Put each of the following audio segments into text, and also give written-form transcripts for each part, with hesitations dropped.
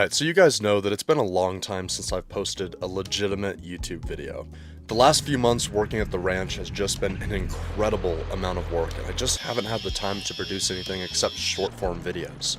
Alright, so you guys know that it's been a long time since I've posted a legitimate YouTube video. The last few months working at the ranch has just been an incredible amount of work, and I just haven't had the time to produce anything except short form videos.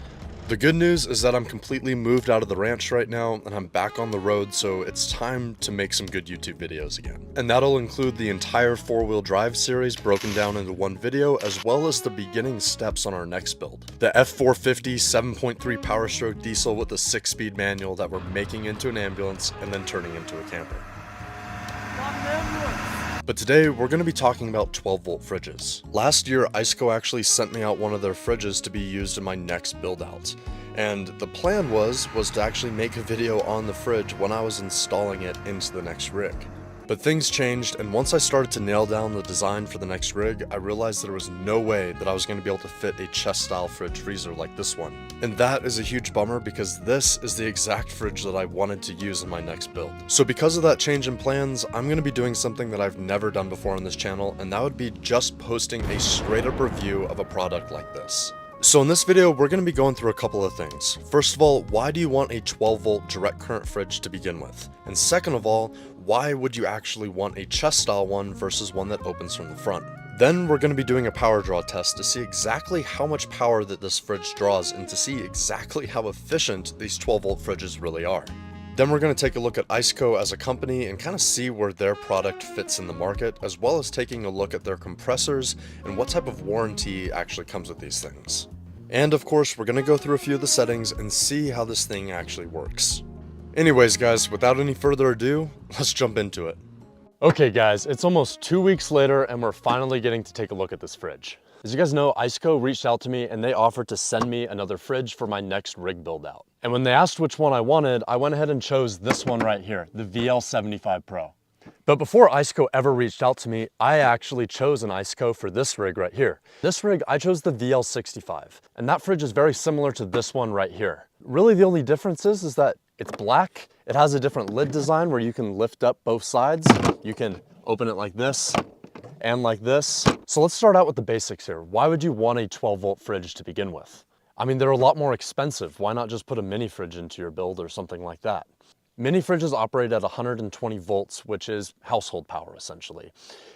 The good news is that I'm completely moved out of the ranch right now, and I'm back on the road, so it's time to make some good YouTube videos again. And that'll include the entire 4-wheel drive series broken down into one video, as well as the beginning steps on our next build. The F450 7.3 Power Stroke diesel with a 6-speed manual that we're making into an ambulance and then turning into a camper. But today, we're going to be talking about 12-volt fridges. Last year, ICECO actually sent me out one of their fridges to be used in my next build-out. And the plan was to actually make a video on the fridge when I was installing it into the next rig. But things changed, and once I started to nail down the design for the next rig, I realized there was no way that I was going to be able to fit a chest-style fridge freezer like this one. And that is a huge bummer because this is the exact fridge that I wanted to use in my next build. So because of that change in plans, I'm going to be doing something that I've never done before on this channel, and that would be just posting a straight-up review of a product like this. So in this video, we're going to be going through a couple of things. First of all, why do you want a 12-volt direct current fridge to begin with? And second of all, why would you actually want a chest style one versus one that opens from the front? Then we're going to be doing a power draw test to see exactly how much power that this fridge draws and to see exactly how efficient these 12-volt fridges really are. Then we're going to take a look at ICECO as a company and kind of see where their product fits in the market, as well as taking a look at their compressors and what type of warranty actually comes with these things. And of course, we're going to go through a few of the settings and see how this thing actually works. Anyways guys, without any further ado, let's jump into it. Okay guys, it's almost 2 weeks later and we're finally getting to take a look at this fridge. As you guys know, ICECO reached out to me and they offered to send me another fridge for my next rig build out. And when they asked which one I wanted, I went ahead and chose this one right here, the VL75ProD. But before ICECO ever reached out to me, I actually chose an ICECO for this rig right here. This rig, I chose the VL65, and that fridge is very similar to this one right here. Really the only difference is that it's black. It has a different lid design where you can lift up both sides. You can open it like this and like this. So let's start out with the basics here. Why would you want a 12-volt fridge to begin with? I mean, they're a lot more expensive. Why not just put a mini fridge into your build or something like that? Mini fridges operate at 120 volts, which is household power essentially.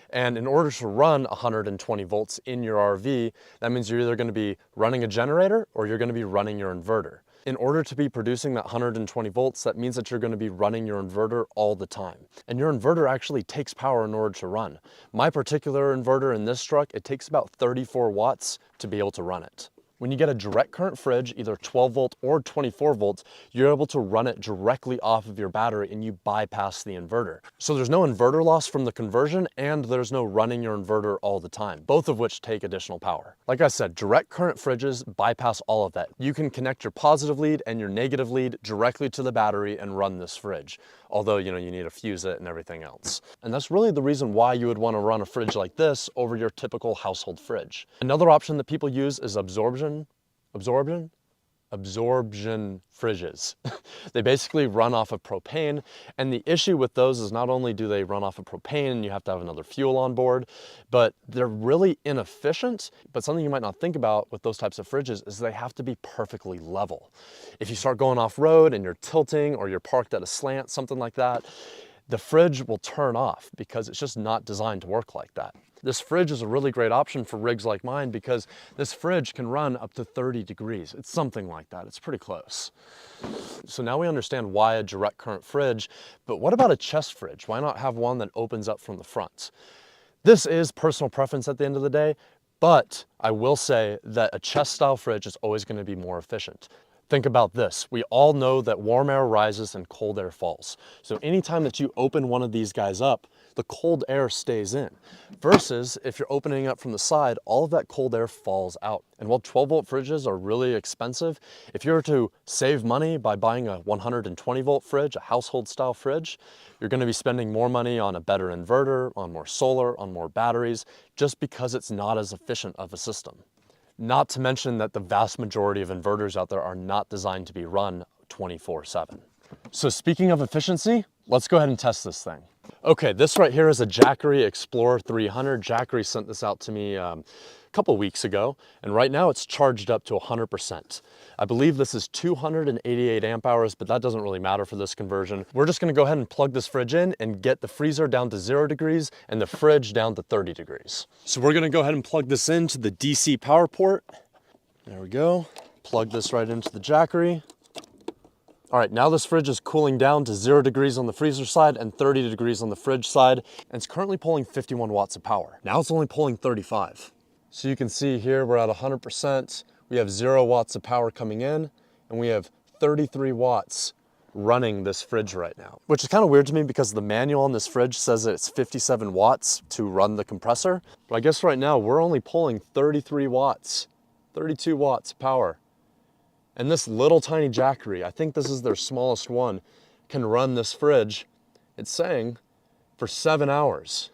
And in order to run 120 volts in your RV, that means you're either going to be running a generator or you're going to be running your inverter. In order to be producing that 120 volts, that means that you're going to be running your inverter all the time. And your inverter actually takes power in order to run. My particular inverter in this truck, it takes about 34 watts to be able to run it. When you get a direct current fridge, either 12 volt or 24 volts, you're able to run it directly off of your battery and you bypass the inverter. So there's no inverter loss from the conversion and there's no running your inverter all the time, both of which take additional power. Like I said, direct current fridges bypass all of that. You can connect your positive lead and your negative lead directly to the battery and run this fridge. Although, you need to fuse it and everything else. And that's really the reason why you would want to run a fridge like this over your typical household fridge. Another option that people use is absorption fridges. They basically run off of propane, and the issue with those is not only do they run off of propane and you have to have another fuel on board, but they're really inefficient. But something you might not think about with those types of fridges is they have to be perfectly level. If you start going off road and you're tilting or you're parked at a slant, something like that, the fridge will turn off because it's just not designed to work like that. This fridge is a really great option for rigs like mine because this fridge can run up to 30 degrees. It's something like that. It's pretty close. So now we understand why a direct current fridge, but what about a chest fridge? Why not have one that opens up from the front? This is personal preference at the end of the day, but I will say that a chest style fridge is always going to be more efficient. Think about this. We all know that warm air rises and cold air falls. So anytime that you open one of these guys up, the cold air stays in. Versus if you're opening up from the side, all of that cold air falls out. And while 12-volt fridges are really expensive, if you were to save money by buying a 120-volt fridge, a household style fridge, you're going to be spending more money on a better inverter, on more solar, on more batteries, just because it's not as efficient of a system. Not to mention that the vast majority of inverters out there are not designed to be run 24/7. So speaking of efficiency, let's go ahead and test this thing. Okay, this right here is a Jackery Explorer 300. Jackery sent this out to me a couple weeks ago, and right now it's charged up to 100%. I believe this is 288 amp hours, but that doesn't really matter for this conversion. We're just gonna go ahead and plug this fridge in and get the freezer down to 0 degrees and the fridge down to 30 degrees. So we're gonna go ahead and plug this into the DC power port. There we go. Plug this right into the Jackery. All right, now this fridge is cooling down to 0 degrees on the freezer side and 30 degrees on the fridge side, and it's currently pulling 51 watts of power. Now it's only pulling 35. So you can see here we're at 100%. We have 0 watts of power coming in, and we have 33 watts running this fridge right now, which is kind of weird to me because the manual on this fridge says that it's 57 watts to run the compressor. But I guess right now we're only pulling 33 watts, 32 watts of power. And this little tiny Jackery, I think this is their smallest one, can run this fridge, it's saying, for 7 hours.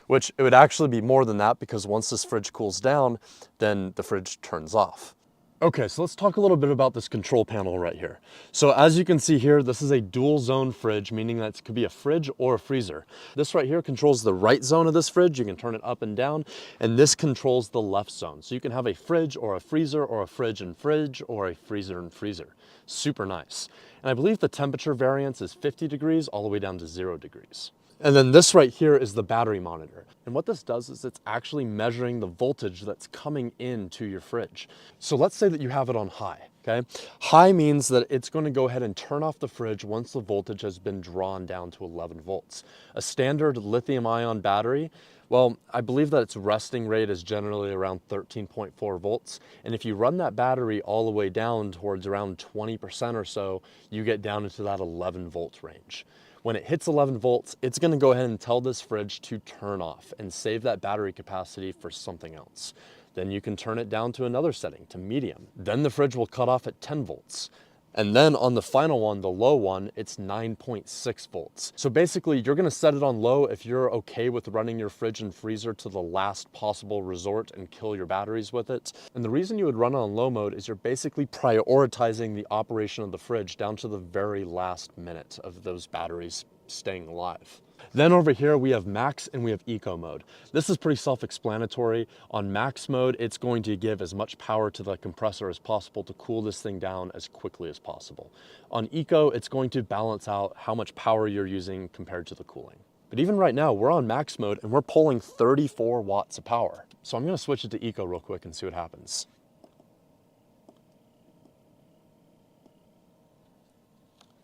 Which it would actually be more than that because once this fridge cools down, then the fridge turns off. Okay, so let's talk a little bit about this control panel right here. So as you can see here, this is a dual zone fridge, meaning that it could be a fridge or a freezer. This right here controls the right zone of this fridge. You can turn it up and down, and this controls the left zone. So you can have a fridge or a freezer or a fridge and fridge or a freezer and freezer. Super nice. And I believe the temperature variance is 50 degrees all the way down to 0 degrees. And then this right here is the battery monitor. And what this does is it's actually measuring the voltage that's coming into your fridge. So let's say that you have it on high, okay? High means that it's going to go ahead and turn off the fridge once the voltage has been drawn down to 11 volts. A standard lithium ion battery, well, I believe that its resting rate is generally around 13.4 volts. And if you run that battery all the way down towards around 20% or so, you get down into that 11 volt range. When it hits 11 volts, it's gonna go ahead and tell this fridge to turn off and save that battery capacity for something else. Then you can turn it down to another setting, to medium. Then the fridge will cut off at 10 volts. And then on the final one, the low one, it's 9.6 volts. So basically you're gonna set it on low if you're okay with running your fridge and freezer to the last possible resort and kill your batteries with it. And the reason you would run it on low mode is you're basically prioritizing the operation of the fridge down to the very last minute of those batteries staying alive. Then over here we have max and we have eco mode. This is pretty self-explanatory. On max mode, it's going to give as much power to the compressor as possible to cool this thing down as quickly as possible. On eco, it's going to balance out how much power you're using compared to the cooling. But even right now, we're on max mode and we're pulling 34 watts of power. So I'm gonna switch it to eco real quick and see what happens.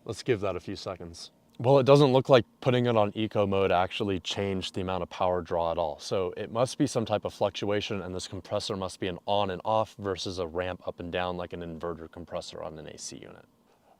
Let's give that a few seconds. Well, it doesn't look like putting it on eco mode actually changed the amount of power draw at all. So it must be some type of fluctuation, and this compressor must be an on and off versus a ramp up and down like an inverter compressor on an AC unit.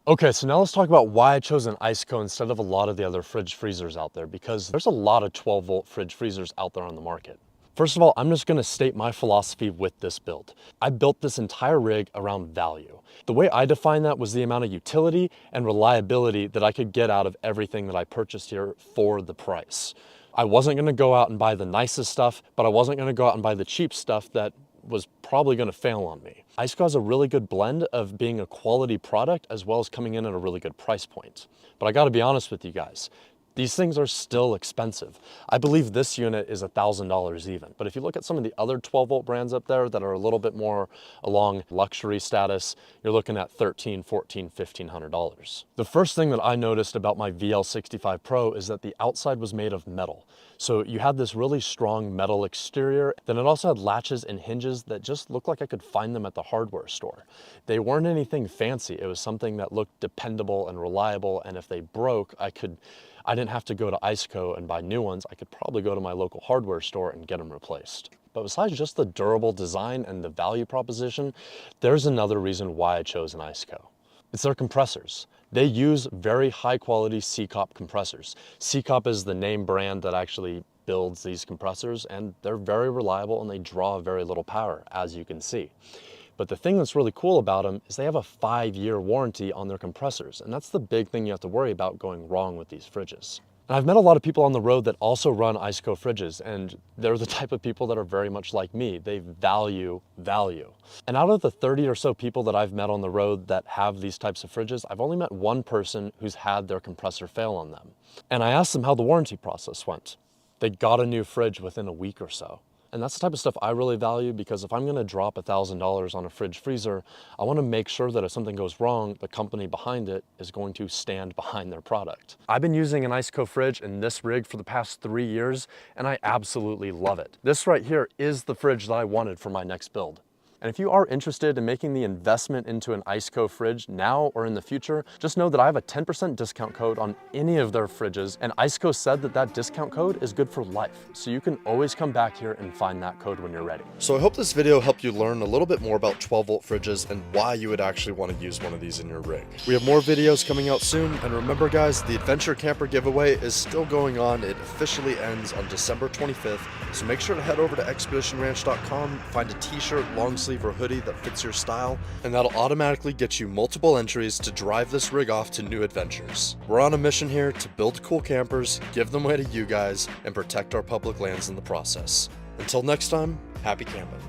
Okay, so now let's talk about why I chose an ICECO instead of a lot of the other fridge freezers out there, because there's a lot of 12 volt fridge freezers out there on the market. First of all, I'm just gonna state my philosophy with this build. I built this entire rig around value. The way I define that was the amount of utility and reliability that I could get out of everything that I purchased here for the price. I wasn't gonna go out and buy the nicest stuff, but I wasn't gonna go out and buy the cheap stuff that was probably gonna fail on me. ICECO has a really good blend of being a quality product as well as coming in at a really good price point. But I gotta be honest with you guys, these things are still expensive. I believe this unit is $1,000 even. But if you look at some of the other 12 volt brands up there that are a little bit more along luxury status, you're looking at $1,300, $1,400, $1,500. The first thing that I noticed about my VL75 Pro is that the outside was made of metal. So you had this really strong metal exterior. Then it also had latches and hinges that just looked like I could find them at the hardware store. They weren't anything fancy. It was something that looked dependable and reliable. And if they broke, I didn't have to go to ICECO and buy new ones. I could probably go to my local hardware store and get them replaced. But besides just the durable design and the value proposition, there's another reason why I chose an ICECO. It's their compressors. They use very high quality Secop compressors. Secop is the name brand that actually builds these compressors, and they're very reliable and they draw very little power, as you can see. But the thing that's really cool about them is they have a 5-year warranty on their compressors, and that's the big thing you have to worry about going wrong with these fridges. And I've met a lot of people on the road that also run ICECO fridges, and they're the type of people that are very much like me. They value value. And out of the 30 or so people that I've met on the road that have these types of fridges, I've only met one person who's had their compressor fail on them. And I asked them how the warranty process went. They got a new fridge within a week or so. And that's the type of stuff I really value, because if I'm gonna drop $1,000 on a fridge freezer, I wanna make sure that if something goes wrong, the company behind it is going to stand behind their product. I've been using an ICECO fridge in this rig for the past 3 years, and I absolutely love it. This right here is the fridge that I wanted for my next build. And if you are interested in making the investment into an ICECO fridge now or in the future, just know that I have a 10% discount code on any of their fridges, and ICECO said that that discount code is good for life. So you can always come back here and find that code when you're ready. So I hope this video helped you learn a little bit more about 12-volt fridges and why you would actually want to use one of these in your rig. We have more videos coming out soon, and remember guys, the Adventure Camper giveaway is still going on. It officially ends on December 25th, so make sure to head over to expeditionranch.com, find a t-shirt, long sleeve, or hoodie that fits your style, and that'll automatically get you multiple entries to drive this rig off to new adventures. We're on a mission here to build cool campers, give them away to you guys, and protect our public lands in the process. Until next time, happy camping.